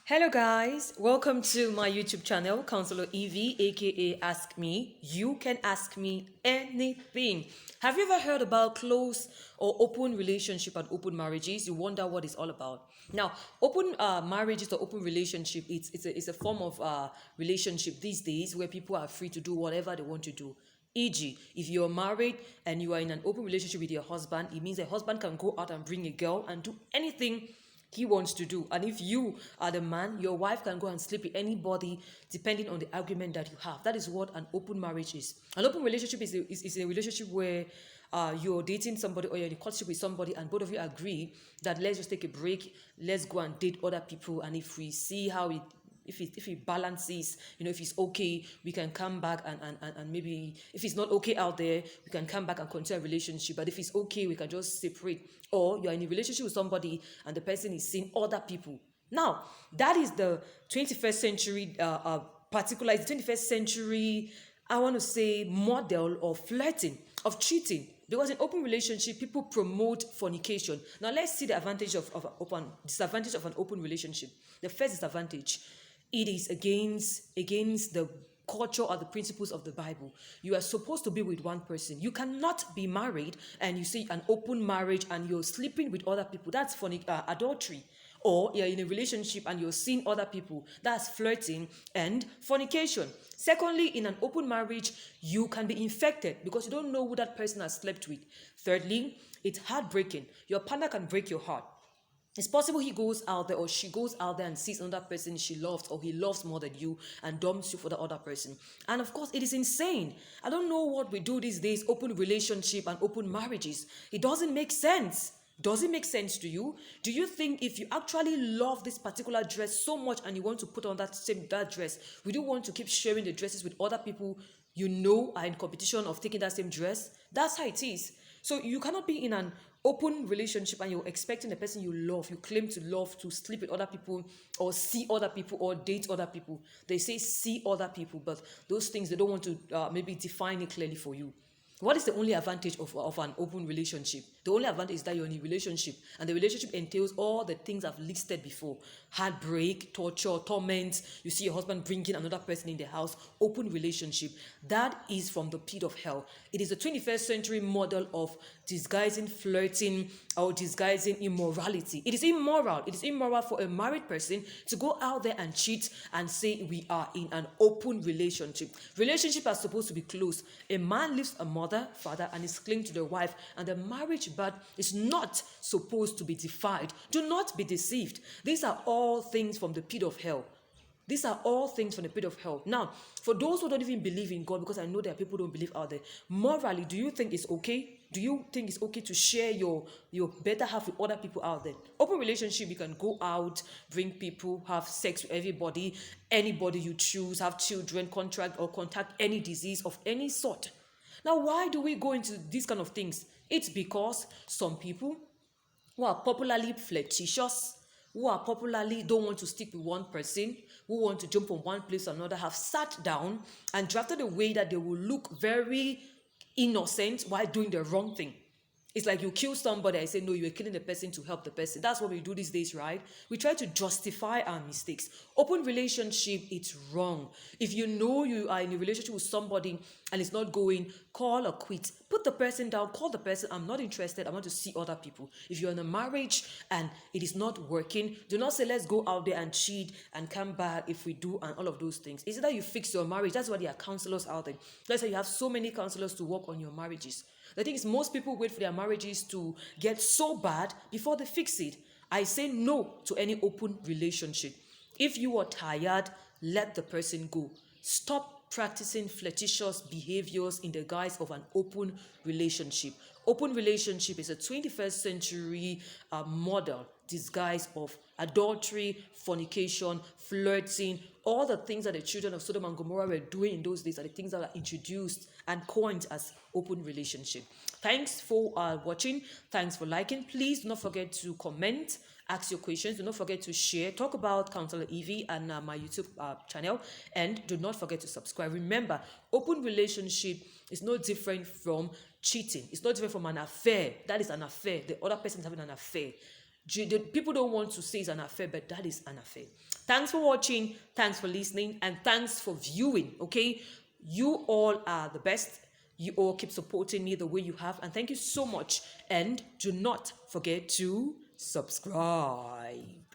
Hello, guys. Welcome to my YouTube channel, Counselor Evie, aka Ask Me. You can ask me anything. Have you ever heard about close or open relationship and open marriages? You wonder what it's all about. Now, open marriages or open relationship, it's a form of relationship these days where people are free to do whatever they want to do. E.g., if you're married and you are in an open relationship with your husband, it means a husband can go out and bring a girl and do anything he wants to do. And if you are the man, your wife can go and sleep with anybody depending on the agreement that you have. That is what an open marriage is. An open relationship is a relationship where you're dating somebody or you're in a courtship with somebody and both of you agree that let's just take a break, let's go and date other people, and if we see how it if it balances, if it's okay, we can come back and maybe if it's not okay out there, we can come back and continue a relationship. But if it's okay, we can just separate. Or you're in a relationship with somebody and the person is seeing other people. Now, that is the 21st century, particular, it's the 21st century, I want to say, model of flirting, of cheating. Because in open relationship, people promote fornication. Now let's see the advantage of disadvantage of an open relationship. The first disadvantage, it is against the culture or the principles of the Bible. You are supposed to be with one person. You cannot be married and you see an open marriage and you're sleeping with other people. That's adultery. Or you're in a relationship and you're seeing other people. That's flirting and fornication. Secondly, in an open marriage, you can be infected because you don't know who that person has slept with. Thirdly, it's heartbreaking. Your partner can break your heart. It's possible he goes out there or she goes out there and sees another person she loves or he loves more than you and dumps you for the other person. And of course, it is insane. I don't know what we do these days, open relationship and open marriages. It doesn't make sense. Does it make sense to you? Do you think if you actually love this particular dress so much and you want to put on that dress, would you want to keep sharing the dresses with other people are in competition of taking that same dress? That's how it is. So you cannot be in an open relationship and you're expecting the person you love, you claim to love, to sleep with other people or see other people or date other people. They say see other people, but those things they don't want to maybe define it clearly for you. What is the only advantage of an open relationship? The only advantage is that you're in a relationship, and the relationship entails all the things I've listed before: heartbreak, torture, torment. You see your husband bringing another person in the house. Open relationship. That is from the pit of hell. It is the 21st century model of disguising flirting or disguising immorality. It is immoral. It is immoral for a married person to go out there and cheat and say we are in an open relationship. Relationships are supposed to be close. A man leaves a mother, father, and is clinging to the wife, and the marriage bed is not supposed to be defiled. Do not be deceived. These are all things from the pit of hell. These are all things from the pit of hell. Now, for those who don't even believe in God, because I know there are people who don't believe out there, morally, do you think it's okay? Do you think it's okay to share your better half with other people out there? Open relationship, you can go out, bring people, have sex with anybody you choose, have children, contract or contact any disease of any sort. Now, why do we go into these kind of things? It's because some people who are popularly flirtatious, who are popularly don't want to stick with one person, who want to jump from one place to another, have sat down and drafted a way that they will look very innocent while doing the wrong thing. It's like you kill somebody, I say, no, you were killing the person to help the person. That's what we do these days, right? We try to justify our mistakes. Open relationship, it's wrong. If you know you are in a relationship with somebody and it's not going, call or quit. Put the person down, call the person, I'm not interested, I want to see other people. If you're in a marriage and it is not working, do not say, let's go out there and cheat and come back if we do and all of those things. It's either you fix your marriage, that's why there are counselors out there. That's why you have so many counselors to work on your marriages. The thing is, most people wait for their marriages to get so bad before they fix it. I say no to any open relationship. If you are tired, let the person go. Stop practicing flirtatious behaviors in the guise of an open relationship. Open relationship is a 21st century model disguise of adultery, fornication, flirting. All the things that the children of Sodom and Gomorrah were doing in those days are the things that are introduced and coined as open relationship. Thanks for watching. Thanks for liking. Please do not forget to comment, ask your questions. Do not forget to share, talk about Counselor Evie and my YouTube channel, and do not forget to subscribe. Remember, open relationship is no different from cheating. It's not different from an affair. That is an affair. The other person is having an affair. People don't want to say it's an affair, but that is an affair. Thanks for watching. Thanks for listening. And thanks for viewing. Okay. You all are the best. You all keep supporting me the way you have. And thank you so much. And do not forget to subscribe.